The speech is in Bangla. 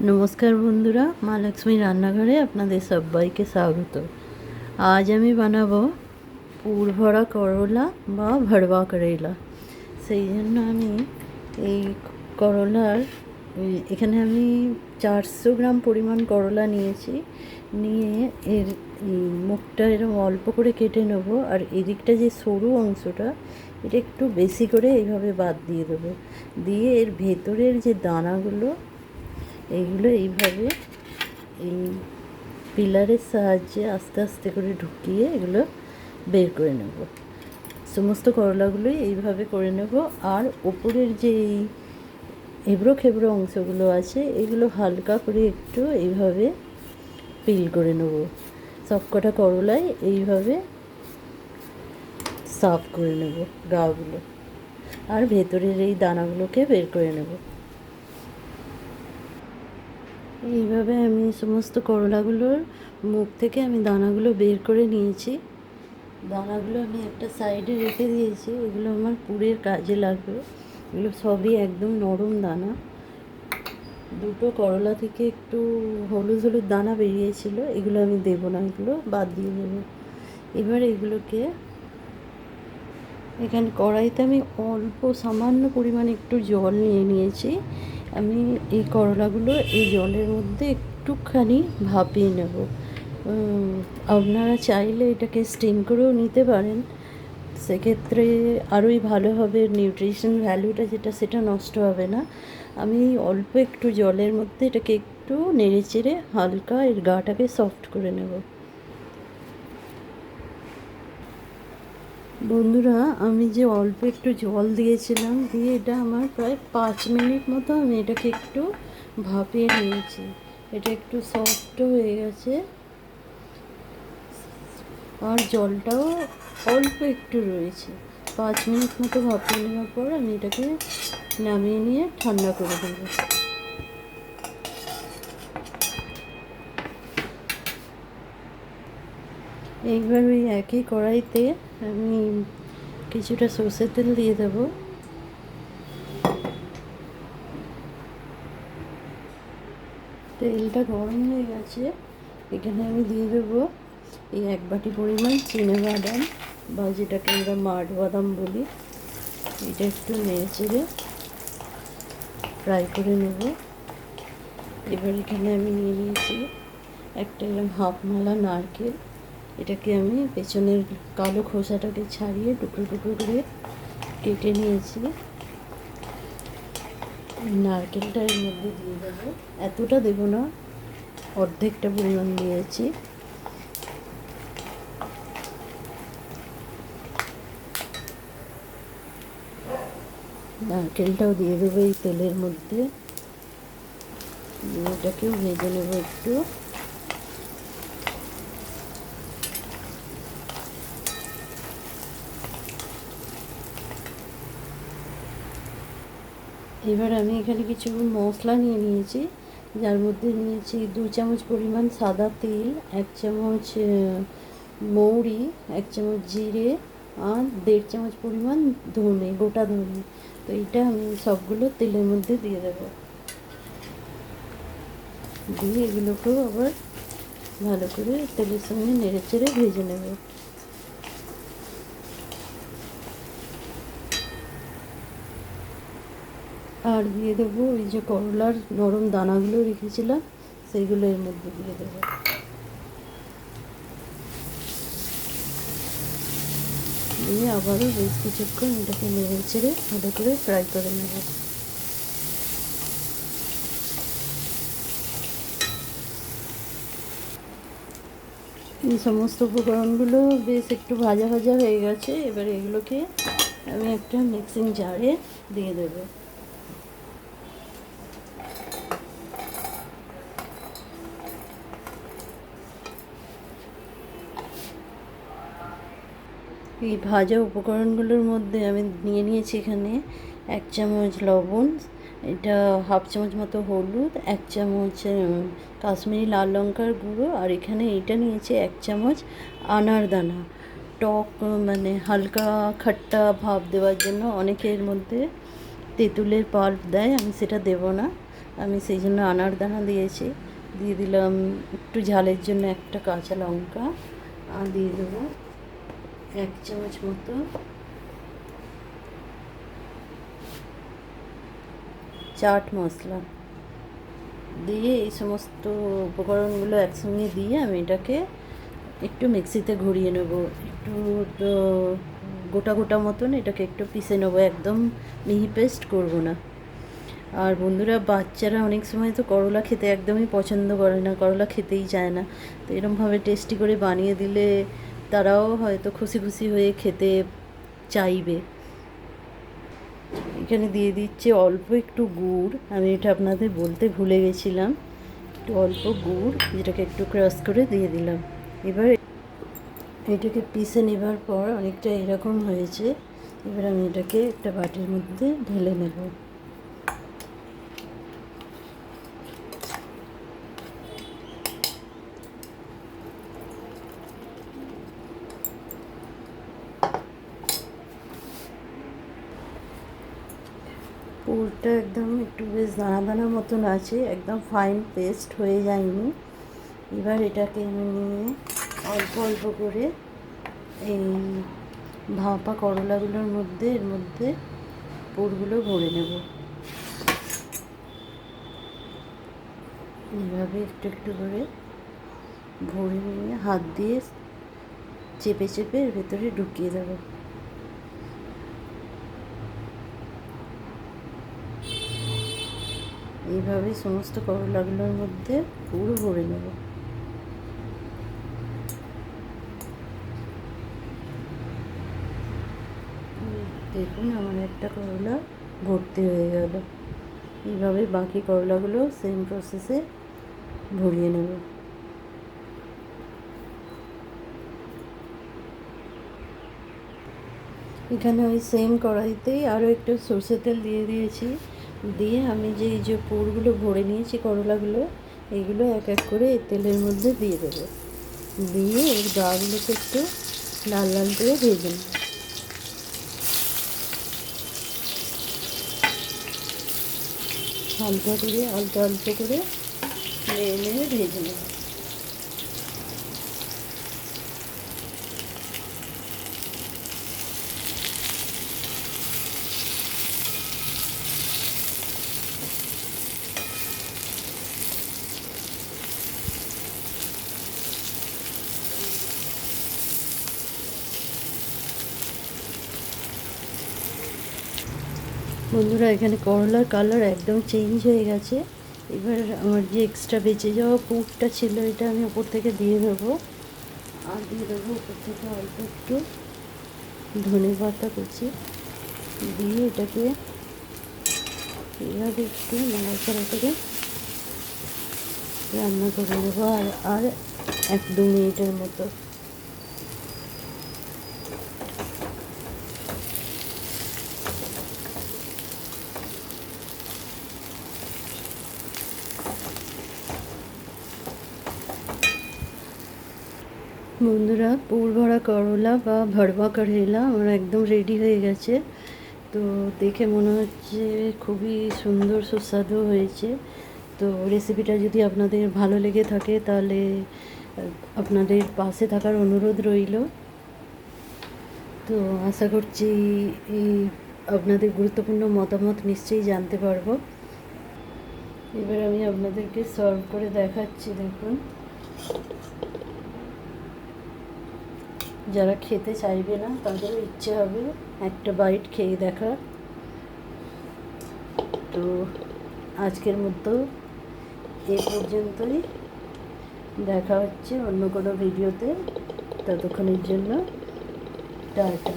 নমস্কার বন্ধুরা, মা লক্ষ্মী রান্নাঘরে আপনাদের সবাইকে স্বাগত। আজ আমি বানাবো পুর ভরা করলা বা ভরবা করেলা। সেই জন্য আমি এই করলার এখানে আমি 400 গ্রাম পরিমাণ করলা নিয়েছি। নিয়ে এর মুখটা এরকম অল্প করে কেটে নেব, আর এদিকটা যে সরু অংশটা এটা একটু বেশি করে এইভাবে বাদ দিয়ে দেবো। দিয়ে এর ভেতরের যে দানাগুলো এইগুলো এইভাবে এই পিলারের সাহায্যে আস্তে আস্তে করে ঢুকিয়ে এগুলো বের করে নেব। সমস্ত করলাগুলোই এইভাবে করে নেব। আর ওপরের যে এবড়ো খেবড়ো অংশগুলো আছে এগুলো হালকা করে একটু এইভাবে পিল করে নেব। সবকটা করলাই এইভাবে সাফ করে নেব গাগুলো, আর ভেতরের এই দানাগুলোকে বের করে নেব। এইভাবে আমি সমস্ত করলাগুলোর মুখ থেকে আমি দানাগুলো বের করে নিয়েছি। দানাগুলো আমি একটা সাইডে রেখে দিয়েছি, এগুলো আমার পুরের কাজে লাগবে। এগুলো সবই একদম নরম দানা। দুটো করলা থেকে একটু হলুদ হলুদ দানা বেরিয়েছিল, এগুলো আমি দেবো না, এগুলো বাদ দিয়ে দেবো। এবার এগুলোকে এখানে কড়াইতে আমি অল্প সামান্য পরিমাণে একটু জল নিয়ে নিয়েছি। আমি এই করলাগুলো এই জলের মধ্যে একটুখানি ভাপিয়ে নেব। আপনারা চাইলে এটাকে স্টিম করেও নিতে পারেন, সেক্ষেত্রে আরোই ভালো হবে। নিউট্রিশন ভ্যালুটা যেটা সেটা নষ্ট হবে না। আমি অল্প একটু জলের মধ্যে এটাকে একটু নেড়ে চেড়ে হালকা এর গাটাকে সফট করে নেব। বন্ধুরা, আমি যে অল্প একটু জল দিয়েছিলাম, দিয়ে এটা আমার প্রায় 5 মিনিট মতো আমি এটাকে একটু ভাপিয়ে নিয়েছি। এটা একটু সফট হয়ে গেছে, আর জলটাও অল্প একটু রয়েছে। 5 মিনিট মতো ভাপিয়ে নেওয়ার পর আমি এটাকে নামিয়ে নিয়ে ঠান্ডা করে দেবো। এইবার ওই একই কড়াইতে আমি কিছুটা সর্ষের তেল দিয়ে দেবো। তেলটা গরম হয়ে গেছে, এখানে আমি দিয়ে দেবো এই 1 বাটি পরিমাণ চিনেবাদাম, বা যেটাকে আমরা মাঠ বাদাম বলি। এটা একটু নেড়ে চেড়ে ফ্রাই করে নেব। এবার এখানে আমি নিয়ে নিয়েছি একটা এরকম হাফ মালা নারকেল। এটাকে আমি পেছনের কালো খোসাটাকে ছাড়িয়ে টুকরো টুকরো করে কেটে নিয়েছি। নারকেলটা এর মধ্যে দিয়ে দেবো, এতটা দেবো না, অর্ধেকটা পরিমাণ দিয়েছি। নারকেলটাও দিয়ে দেবো এই তেলের মধ্যে। এটাকেও ভেজে নেব একটু। এবার আমি এখানে কিছু মশলা নিয়ে নিয়েছি, যার মধ্যে নিয়েছি 2 চামচ পরিমাণ সাদা তেল, 1 চামচ মৌরি, 1 চামচ জিরে, আর 1.5 চামচ পরিমাণ ধনে, গোটা ধনে। তো এইটা আমি সবগুলো তেলের মধ্যে দিয়ে দেবো। দিয়ে এগুলোকেও আবার ভালো করে তেলের সঙ্গে নেড়ে চেড়ে ভেজে নেব। আর দিয়ে দেবো ওই যে করলার নরম দানাগুলো রেখেছিলাম, সেইগুলো এর মধ্যে দিয়ে দেবো। দিয়ে আবারও বেশ কিছুক্ষণ এটাকে নেড়ে চেড়ে ভালো করে ফ্রাই করে নেব। এই সমস্ত উপকরণগুলো বেশ একটু ভাজা ভাজা হয়ে গেছে। এবার এগুলোকে আমি একটা মিক্সিং জারে দিয়ে দেবো। এই ভাজা উপকরণগুলোর মধ্যে আমি নিয়ে নিয়েছি এখানে 1 চামচ লবণ, এটা হাফ চামচ মতো হলুদ, 1 চামচ কাশ্মীরি লাল লঙ্কার গুঁড়ো, আর এখানে এইটা নিয়েছি 1 চামচ আনার দানা। টক মানে হালকা খাট্টা ভাব দেওয়ার জন্য অনেকে এর মধ্যে তেঁতুলের পাল্প দেয়, আমি সেটা দেব না। আমি সেই জন্য আনারদানা দিয়েছি। দিয়ে দিলাম একটু ঝালের জন্য একটা কাঁচা লঙ্কা, আর দিয়ে দেবো 1 চামচ মতো চাট মশলা। দিয়ে এই সমস্ত উপকরণগুলো একসঙ্গে দিয়ে আমি এটাকে একটু মিক্সিতে ঘুরিয়ে নেব। একটু তো গোটা গোটা মতন এটাকে একটু পিষে নেবো, একদম মিহি পেস্ট করব না। আর বন্ধুরা, বাচ্চারা অনেক সময় তো করলা খেতে একদমই পছন্দ করে না, করলা খেতেই চায় না। তো এরকমভাবে টেস্টি করে বানিয়ে দিলে তারাও হয়তো খুশি খুশি হয়ে খেতে চাইবে। এখানে দিয়ে দিচ্ছে অল্প একটু গুড়, আমি এটা আপনাদের বলতে ভুলে গেছিলাম। একটু অল্প গুড়, যেটাকে একটু ক্রাশ করে দিয়ে দিলাম। এবার এটাকে পিষে নেবার পর অনেকটা এরকম হয়েছে। এবার আমি এটাকে একটা বাটির মধ্যে ঢেলে নেব। পুরটা একদম একটু বেশ দানা দানা মতন আছে, একদম ফাইন পেস্ট হয়ে যায়নি। এবার এটাকে আমি নিয়ে অল্প অল্প করে এই ভাপা করলাগুলোর মধ্যে এর মধ্যে পুরগুলো ভরে নেব। এইভাবে একটু একটু করে ভরে নিয়ে হাত দিয়ে চেপে চেপে এর ভেতরে ঢুকিয়ে দেবো। এইভাবে সমস্ত করলাগুলোর মধ্যে পুরো ভরে নেব। দেখুন, আমার একটা করলা ভর্তি হয়ে গেল। এইভাবে বাকি করলাগুলো সেম প্রসেসে ভরিয়ে নেব। এখানে ওই সেম কড়াইতেই আরও একটু সরষের তেল দিয়ে দিয়েছি। দিয়ে আমি যে এই যে পুরগুলো ভরে নিয়েছি করলাগুলো, এইগুলো এক এক করে এই তেলের মধ্যে দিয়ে দেবো। দিয়ে এর গাগুলোকে একটু লাল লাল করে ভেজে নেব। হালকা করে অল্প অল্প করে নেড়ে নেড়ে ভেজে নেব। বন্ধুরা, এখানে করলার কালার একদম চেঞ্জ হয়ে গেছে। এবার আমার যে এক্সট্রা বেঁচে যাওয়া পুরটা ছিল, এটা আমি ওপর থেকে দিয়ে দেবো। আর দিয়ে দেবো ওপর থেকে অল্প একটু ধনে পাতা কুচি দিয়ে এটাকে এইভাবে একটু নাড়াচাড়া করে রান্না করে নেবো। আর 1-2 মিনিটের মতো। বন্ধুরা, পুর ভরা করলা বা ভরবা করেলা আমার একদম রেডি হয়ে গেছে। তো দেখে মনে হচ্ছে খুবই সুন্দর সুস্বাদু হয়েছে। তো রেসিপিটা যদি আপনাদের ভালো লেগে থাকে তাহলে আপনাদের পাশে থাকার অনুরোধ রইল। তো আশা করছি এই আপনাদের গুরুত্বপূর্ণ মতামত নিশ্চয়ই জানতে পারবো। এবার আমি আপনাদেরকে সার্ভ করে দেখাচ্ছি। দেখুন, যারা খেতে চাইবে না তাদেরও ইচ্ছে হবে একটা বাইট খেয়ে দেখার। তো আজকের মতো এ পর্যন্তই। দেখা হচ্ছে অন্য কোনো ভিডিওতে। ততক্ষণের জন্য টাটা।